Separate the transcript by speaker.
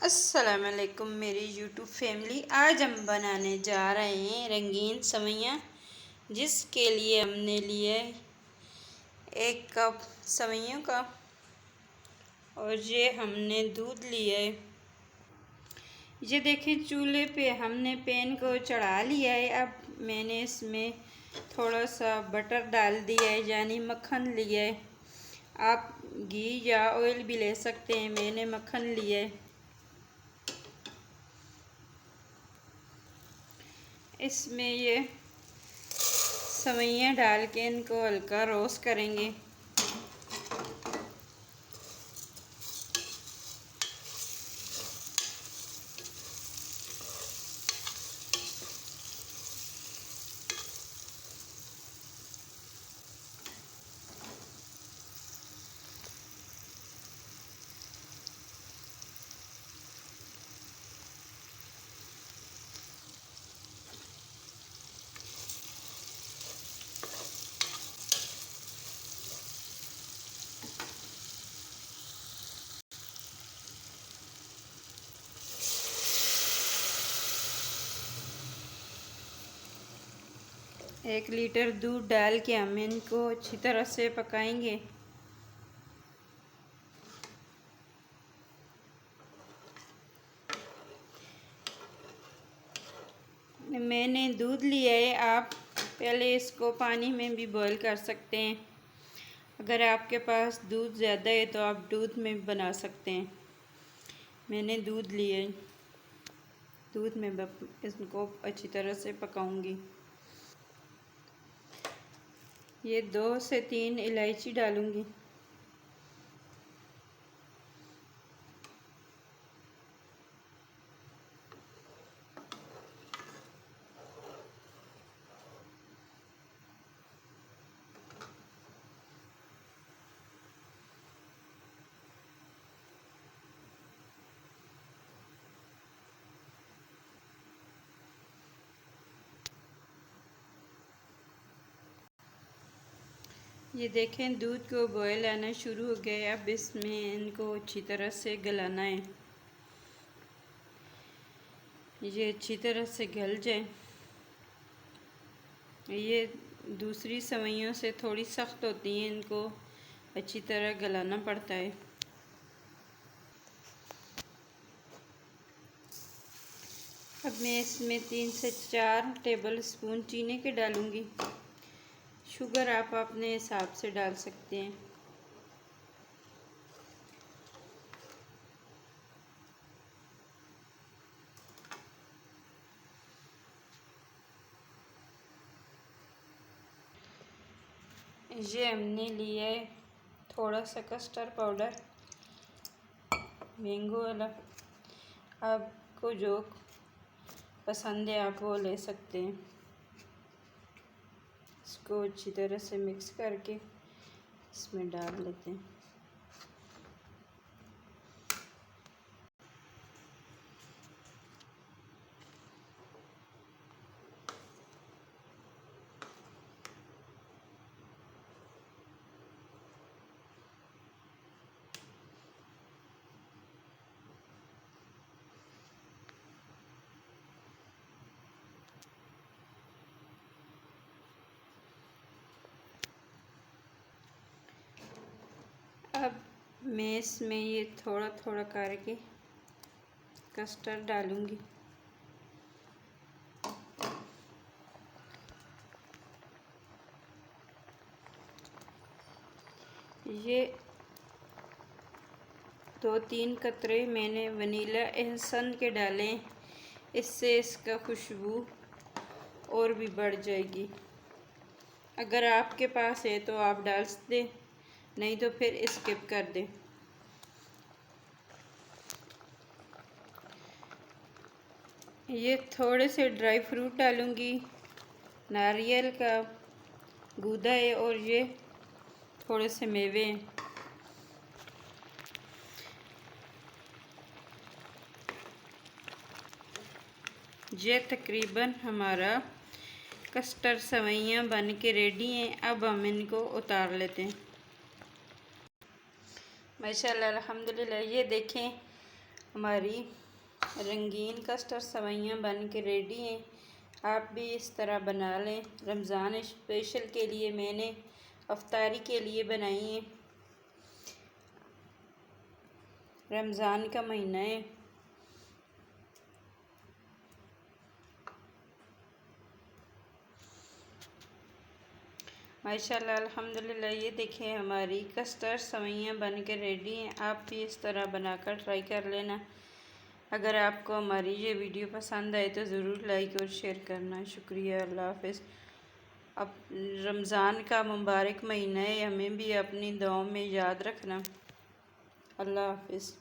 Speaker 1: अस्सलामुअलैकुम मेरी YouTube family. आज हम बनाने जा रहे हैं रंगीन सेवइयाँ, जिसके लिए हमने लिए 1 कप सेवइयों का और ये हमने दूध लिया है। ये देखें, चूल्हे पे हमने पैन को चढ़ा लिया है। अब मैंने इसमें थोड़ा सा बटर डाल दिया है, यानी मक्खन लिया है। आप घी या ऑयल भी ले सकते हैं, मैंने मक्खन लिया है। इसमें ये सेवइयाँ डाल के इनको हल्का रोस्ट करेंगे। एक लीटर दूध डाल के हम इनको अच्छी तरह से पकाएंगे। मैंने दूध लिया है, आप पहले इसको पानी में भी बॉईल कर सकते हैं। अगर आपके पास दूध ज़्यादा है तो आप दूध में भी बना सकते हैं। मैंने दूध लिया है, दूध में इसको अच्छी तरह से पकाऊंगी। ये 2 से 3 इलायची डालूंगी। ये देखें, दूध को बॉयल आना शुरू हो गया है। अब इसमें इनको अच्छी तरह से गलाना है, ये अच्छी तरह से गल जाए। ये दूसरी सेवइयों से थोड़ी सख्त होती हैं, इनको अच्छी तरह गलाना पड़ता है। अब मैं इसमें 3 से 4 टेबल स्पून चीनी के डालूंगी। शुगर आप अपने हिसाब से डाल सकते हैं। ये हमने लिया है थोड़ा सा कस्टर्ड पाउडर, मैंगो वाला। आपको जो पसंद है आप वो ले सकते हैं। इसको अच्छी तरह से मिक्स करके इसमें डाल लेते हैं। अब मैं इसमें ये थोड़ा थोड़ा करके कस्टर्ड डालूंगी। ये 2-3 कतरे मैंने वनीला एहसन के डाले, इससे इसका खुशबू और भी बढ़ जाएगी। अगर आपके पास है तो आप डाल दें, नहीं तो फिर स्किप कर दें। ये थोड़े से ड्राई फ्रूट डालूंगी, नारियल का गूदा है और ये थोड़े से मेवे हैं। ये तकरीबन हमारा कस्टर्ड सेवइयाँ बन के रेडी हैं। अब हम इनको उतार लेते हैं। माशाल्लाह अल्हम्दुलिल्लाह। ये देखें, हमारी रंगीन कस्टर्ड सेवइयाँ बन के रेडी हैं। आप भी इस तरह बना लें। रमज़ान स्पेशल के लिए मैंने अफ्तारी के लिए बनाई है। रमज़ान का महीना है। माशाल्लाह अल्हम्दुलिल्लाह। ये देखें हमारी कस्टर्ड सेवइयाँ बन के रेडी हैं। आप भी इस तरह बनाकर ट्राई कर लेना। अगर आपको हमारी ये वीडियो पसंद आए तो ज़रूर लाइक और शेयर करना। शुक्रिया। अल्लाह हाफ़िज़। अब रमज़ान का मुबारक महीना है, हमें भी अपनी दुआओं में याद रखना। अल्लाह हाफ़िज़।